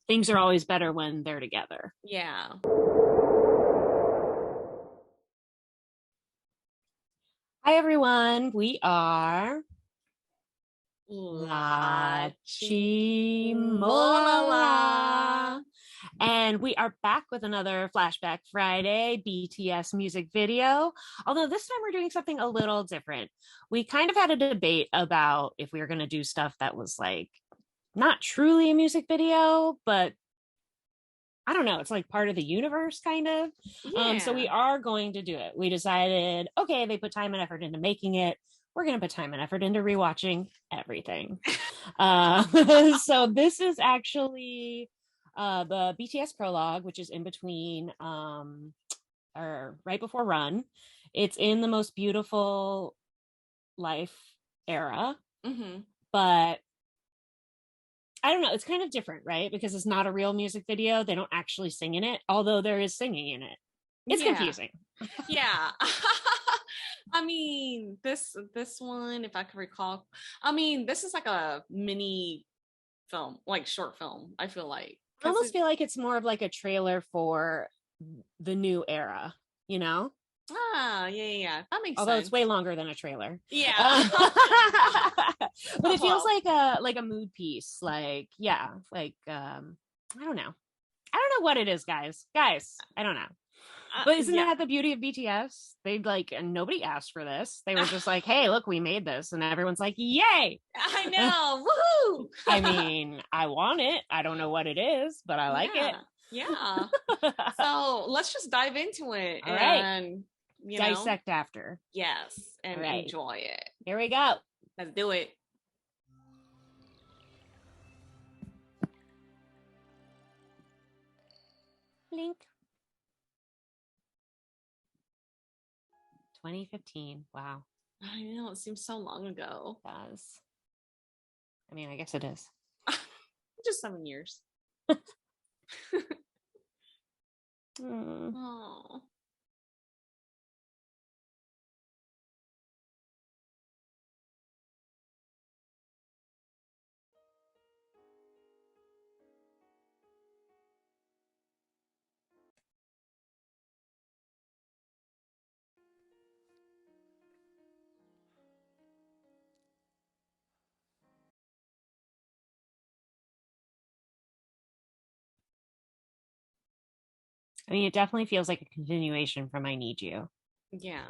things are always better when they're together. Yeah. Hi, everyone. We are LaChiMoLaLa. And we are back with another Flashback Friday BTS music video. Although this time we're doing something a little different. We kind of had a debate about if we were going to do stuff that was like not truly a music video, but I don't know, it's like part of the universe kind of. So we are going to do it. We decided, okay, they put time and effort into making it. We're going to put time and effort into rewatching everything. So this is actually the BTS Prologue, which is in between or right before Run. It's in the most beautiful life era, but I don't know, it's kind of different, right? Because it's not a real music video. They don't actually sing in it, although there is singing in it. It's confusing. Yeah. I mean, this one, if I can recall, I mean, this is like a mini film, like short film, I feel like. I almost feel like it's more of like a trailer for the new era, you know? Yeah. That makes Although sense. It's way longer than a trailer. Yeah. But it feels like a mood piece. Like, yeah, like I don't know. I don't know what it is, guys. I don't know. But isn't that the beauty of BTS? They'd like, and nobody asked for this. They were just like, hey, look, we made this. And everyone's like, yay. I know. Woohoo. I mean, I want it. I don't know what it is, but I like it. Yeah. So let's just dive into it. All and right. Dissect know, after. Yes. And enjoy it. Here we go. Let's do it. Blink. 2015. Wow. I know, it seems so long ago. It does. I mean, I guess it is. Just 7 years. Oh. I mean, it definitely feels like a continuation from I Need You. Yeah.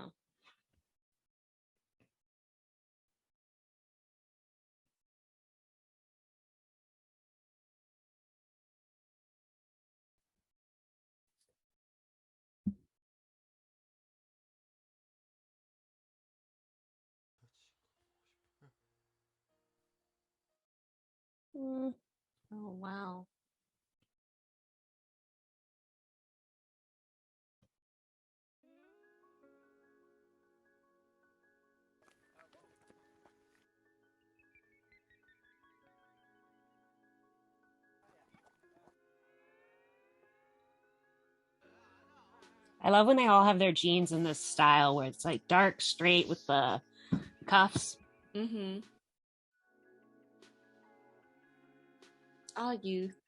Oh, wow. I love when they all have their jeans in this style where it's like dark, straight with the cuffs. Oh, youth.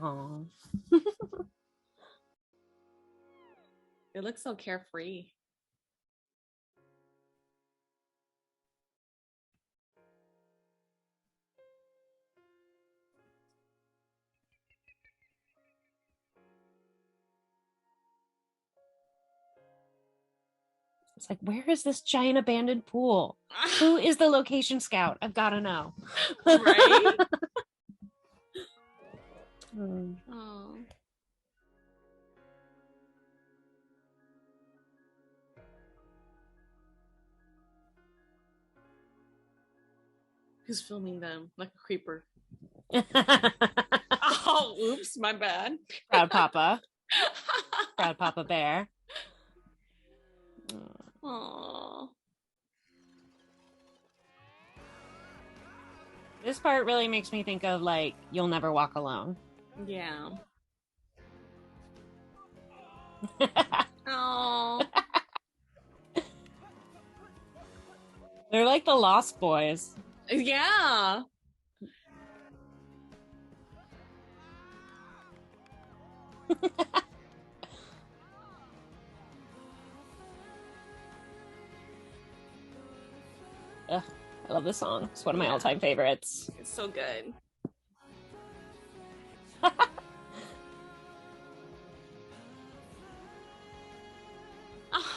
Oh. It looks so carefree. It's like, where is this giant abandoned pool? Who is the location scout? I've got to know. Right? Oh. Who's filming them like a creeper? Oh, oops, my bad. Proud Papa. Proud Papa Bear. Aww. This part really makes me think of like You'll Never Walk Alone. Yeah. Oh. They're like the Lost Boys. Yeah. Ugh, I love this song. It's one of my Yeah, all-time favorites. it's so good.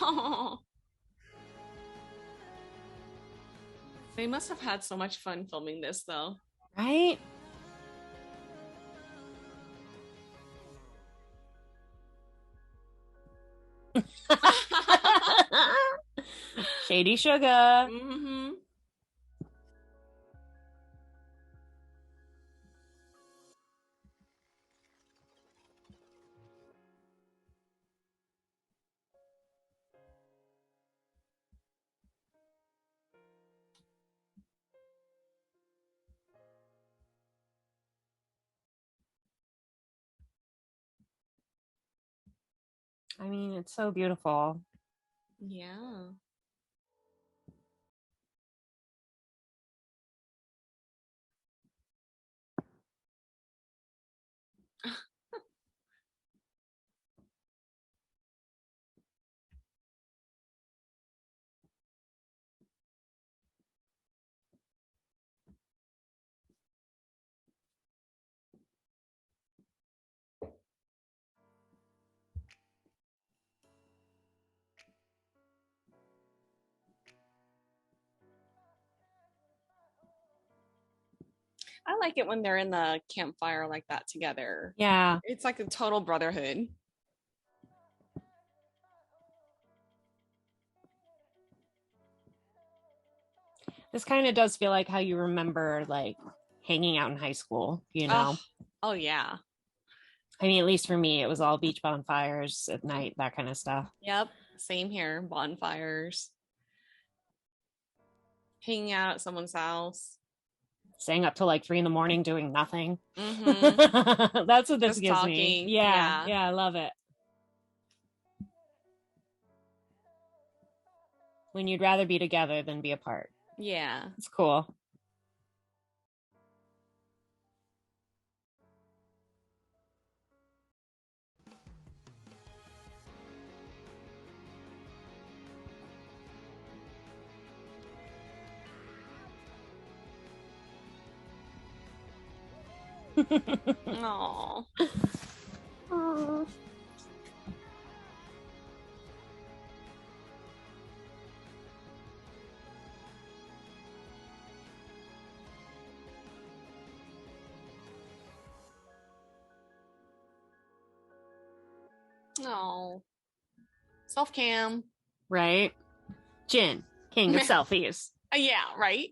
Oh, they must have had so much fun filming this, though. Right? Shady Sugar. Hmm. I mean, it's so beautiful. Yeah. I like it when they're in the campfire like that together. Yeah. It's like a total brotherhood. This kind of does feel like how you remember like hanging out in high school, you Oh, know? oh yeah. I mean, at least for me, it was all beach bonfires at night, that kind of stuff. Yep. Same here. Bonfires. Hanging out at someone's house. Staying up till like 3 in the morning doing nothing. Mm-hmm. That's what this Just gives me. talking. Yeah. Yeah. Yeah. I love it. When you'd rather be together than be apart. Yeah. It's cool. Oh. Oh. Self cam. Right? Jin, king of selfies. Yeah, right?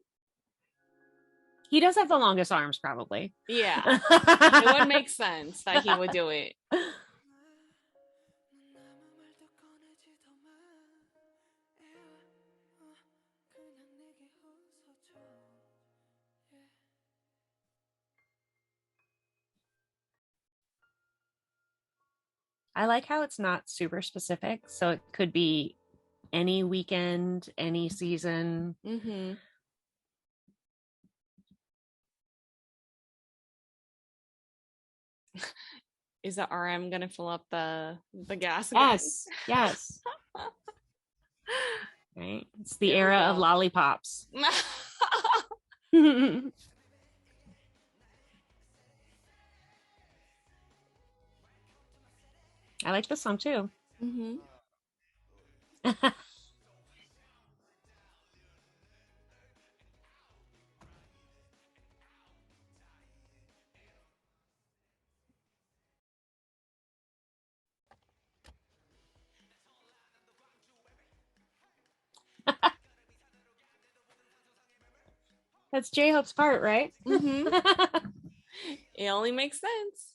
He does have the longest arms, probably. Yeah. It would make sense that he would do it. I like how it's not super specific. So it could be any weekend, any season. Mm-hmm. Is the RM gonna fill up the gas again? Yes. Yes. Right. It's the Here we era of go. lollipops. I like this song too. Mm-hmm. That's J-Hope's part, right? Mm-hmm. It only makes sense.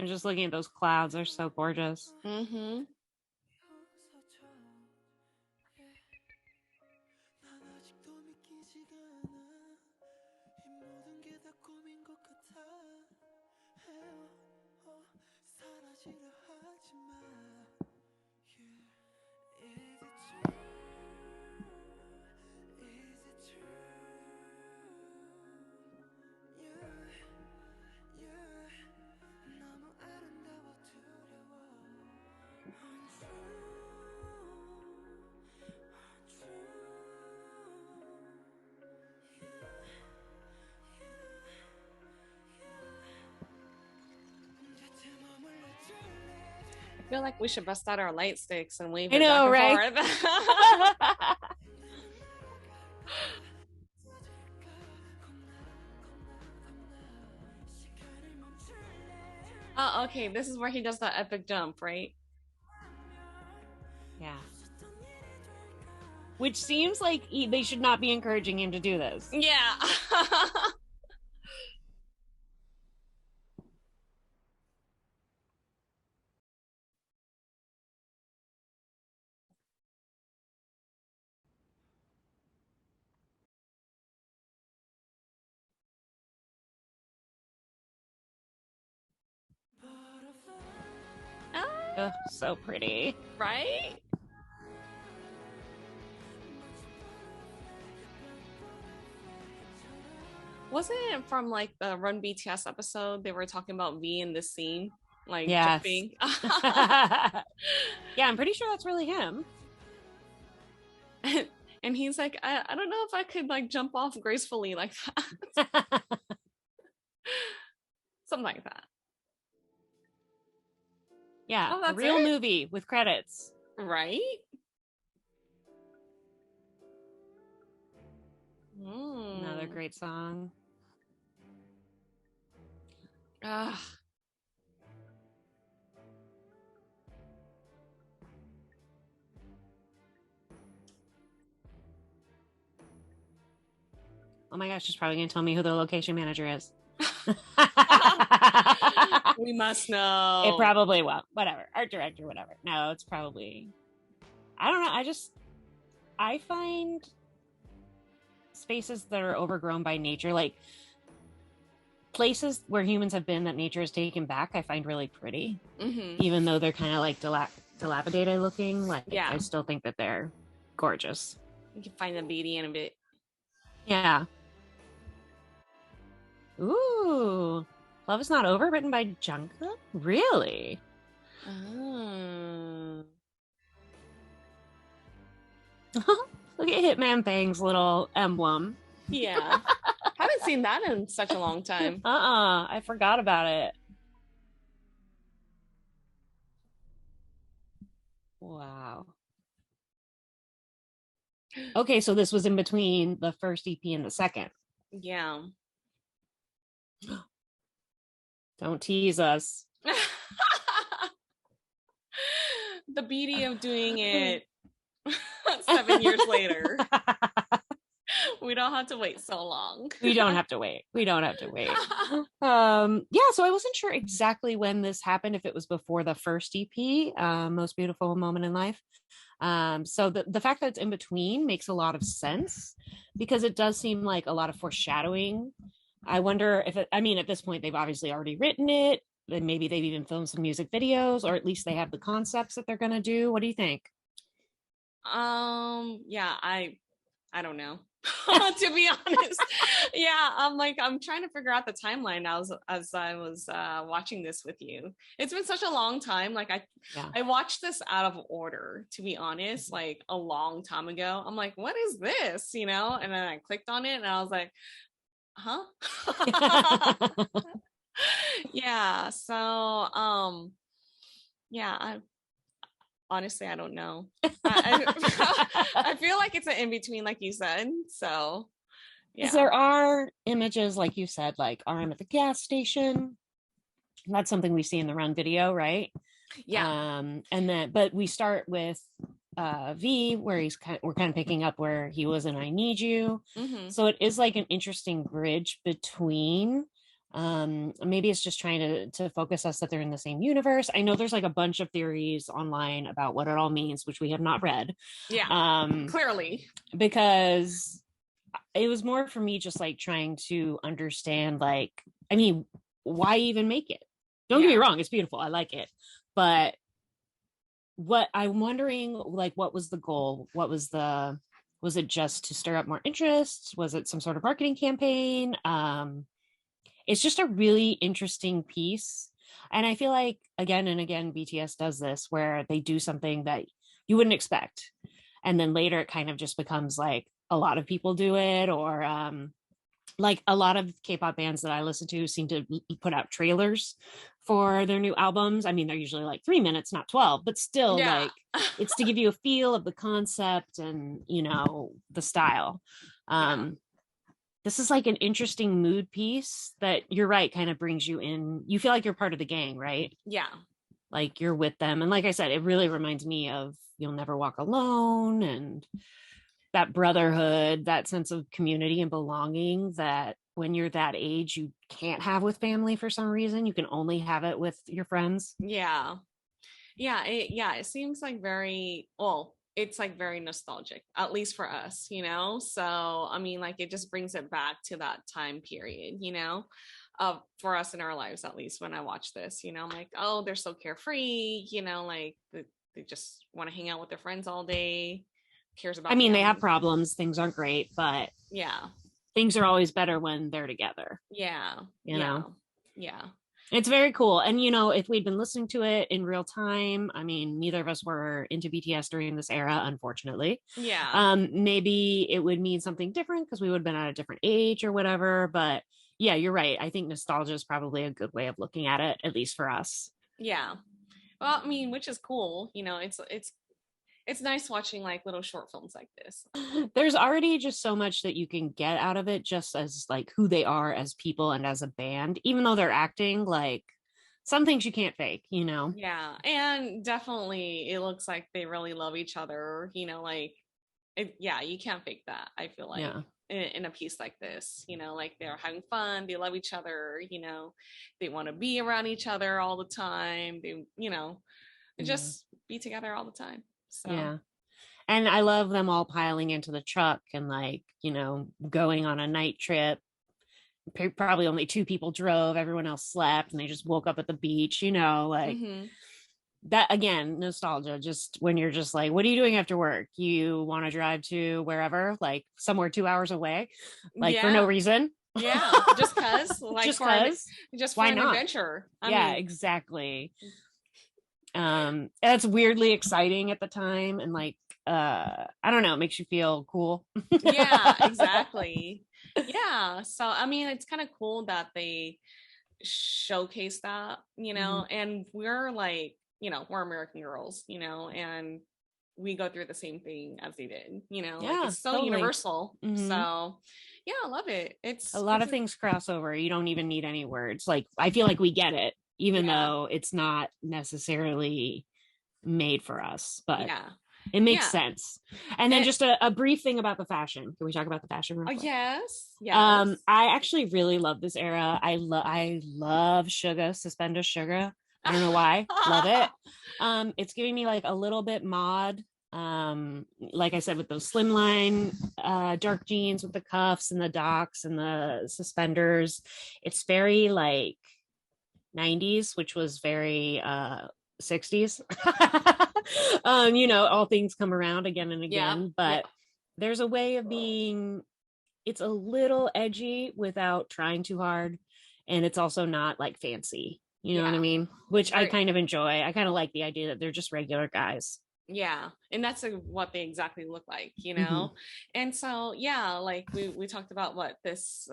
I'm just looking at those clouds. They're so gorgeous. Mm-hmm. I feel like we should bust out our light sticks and wave it back and right? forth. Oh, okay. This is where he does that epic jump, right? Yeah. Which seems like they should not be encouraging him to do this. Yeah. Ugh, so pretty. Right? Wasn't it from like the Run BTS episode? They were talking about V in this scene, like jumping. Yeah, I'm pretty sure that's really him. And he's like, I don't know if I could like jump off gracefully like that. Something like that. Yeah, a real movie with credits. Right? Another great song. Ugh. Oh my gosh, she's probably going to tell me who the location manager is. We must know. It probably will. Whatever. Art director, whatever. No, it's probably... I don't know. I find spaces that are overgrown by nature, like places where humans have been that nature has taken back, I find really pretty. Mm-hmm. Even though they're kind of like dilapidated looking. Like, yeah. I still think that they're gorgeous. You can find the beauty in a bit. Yeah. Ooh. Love Is Not Over, written by Jungkook? Really? Oh. Look at Hitman Bang's little emblem. Yeah. Haven't seen that in such a long time. I forgot about it. Wow. Okay, so this was in between the first EP and the second. Yeah. Don't tease us. The beauty of doing it 7 years later. We don't have to wait so long. We don't have to wait. Yeah, so I wasn't sure exactly when this happened, if it was before the first EP, Most Beautiful Moment in Life. So the fact that it's in between makes a lot of sense, because it does seem like a lot of foreshadowing. I wonder if at this point they've obviously already written it, then maybe they've even filmed some music videos, or at least they have the concepts that they're going to do. What do you think? Yeah, I don't know. To be honest. Yeah, I'm trying to figure out the timeline as I was watching this with you. It's been such a long time. Like I watched this out of order, to be honest, like a long time ago. I'm like, what is this? And then I clicked on it and I was like, huh? Yeah, so yeah, honestly, I don't know. I feel like it's an in-between, like you said. So yeah. There are images, like you said, like I'm at the gas station. That's something we see in the Run video, right? Yeah. But we start with V, where we're kind of picking up where he was in I Need You. Mm-hmm. So it is like an interesting bridge between Maybe it's just trying to focus us that they're in the same universe. I know there's like a bunch of theories online about what it all means, which we have not read. Yeah, clearly. Because it was more for me just like trying to understand, like, I mean, why even make it? Don't get me wrong, it's beautiful. I like it. But what I'm wondering, like, what was the goal? Was it just to stir up more interest? Was it some sort of marketing campaign? It's just a really interesting piece. And I feel like again and again, BTS does this where they do something that you wouldn't expect. And then later it kind of just becomes like a lot of people do it, or like a lot of K-pop bands that I listen to seem to put out trailers for their new albums. I mean, they're usually like 3 minutes, not 12, but still like it's to give you a feel of the concept and, you know, the style. This is like an interesting mood piece that, you're right, kind of brings you in. You feel like you're part of the gang, right? Yeah. Like you're with them. And like I said, it really reminds me of You'll Never Walk Alone, and that brotherhood, that sense of community and belonging that when you're that age, you can't have with family for some reason. You can only have it with your friends. Yeah. It seems like very, well, it's like very nostalgic, at least for us, you know? So, I mean, like it just brings it back to that time period, you know, for us in our lives, at least when I watch this, you know, I'm like, oh, they're so carefree, you know, like they just want to hang out with their friends all day. Cares about, I mean, family. they have problems, things aren't great, but things are always better when they're together. You know? It's very cool. And you know, if we'd been listening to it in real time, I mean, neither of us were into BTS during this era, unfortunately. Maybe it would mean something different because we would have been at a different age or whatever. But yeah, you're right. I think nostalgia is probably a good way of looking at it, at least for us. Well, I mean, which is cool, you know. It's nice watching like little short films like this. There's already just so much that you can get out of it, just as like who they are as people and as a band, even though they're acting. Like some things you can't fake, you know? Yeah. And definitely it looks like they really love each other, you know, like you can't fake that. I feel like in a piece like this, you know, like they're having fun, they love each other, you know, they want to be around each other all the time. They, you know, just be together all the time. So and I love them all piling into the truck and like, you know, going on a night trip. Probably only 2 people drove, everyone else slept, and they just woke up at the beach, you know, like that. Again, nostalgia, just when you're just like, what are you doing after work? You want to drive to wherever, like somewhere 2 hours away, like for no reason. Just cause, like, just why not? Adventure. I mean, exactly. That's weirdly exciting at the time, and like I don't know, it makes you feel cool. Exactly. So I mean, it's kind of cool that they showcase that, you know, and we're like, you know, we're American girls, you know, and we go through the same thing as they did, you know, like it's so universal. So I love it. It's a lot of things cross over. You don't even need any words. Like I feel like we get it, even though it's not necessarily made for us, but it makes sense. And then just a brief thing about the fashion. Can we talk about the fashion real quick? Yes. I actually really love this era. I love Suga, Suspender Suga. I don't know why. Love it. It's giving me like a little bit mod. Like I said, with those slimline dark jeans with the cuffs and the docks and the suspenders. It's very like 90s, which was very 60s. You know, all things come around again and again, but there's a way of being, it's a little edgy without trying too hard, and it's also not like fancy, you know what I mean, which I kind of enjoy. I kind of like the idea that they're just regular guys. And that's what they exactly look like, you know. And so like we talked about what this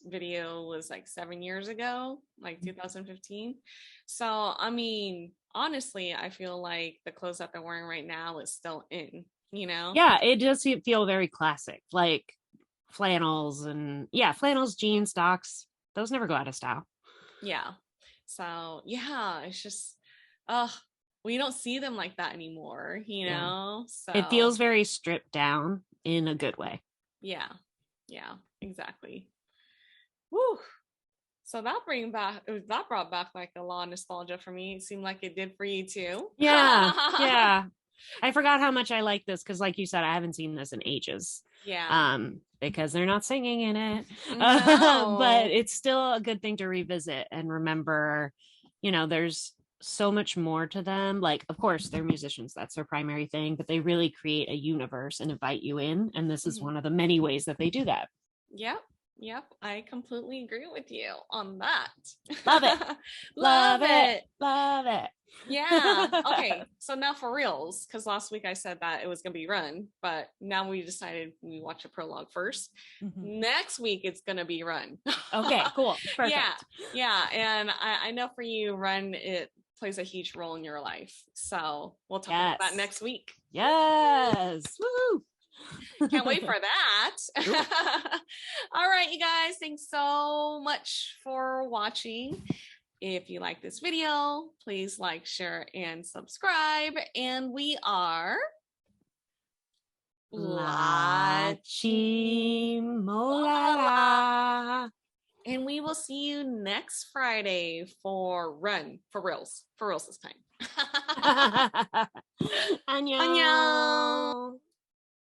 video was like 7 years ago, like 2015. So I mean, honestly, I feel like the clothes that they're wearing right now is still in, you know. It does feel very classic, like flannels and flannels, jeans, docks, those never go out of style. So it's just we don't see them like that anymore, you know. So it feels very stripped down in a good way. Exactly. Woo. So that brought back like a lot of nostalgia for me. It seemed like it did for you too. Yeah. I forgot how much I like this because, like you said, I haven't seen this in ages. Yeah. Because they're not singing in it. No. But it's still a good thing to revisit and remember, there's so much more to them. Like, of course, they're musicians, that's their primary thing, but they really create a universe and invite you in. And this is one of the many ways that they do that. Yep. I completely agree with you on that. Love it. Love it. Love it. Yeah. Okay. So now for reals, because last week I said that it was going to be run, but now we decided we watch a prologue first. Next week it's going to be run. Okay, cool. Perfect. Yeah. And I know for you, run, it plays a huge role in your life. So we'll talk about that next week. Yes. Woo! Can't wait for that. All right, you guys, thanks so much for watching. If you like this video, please like, share, and subscribe. And we are LaChiMoLaLa. And we will see you next Friday for Run for reals this time. 안녕. 안녕.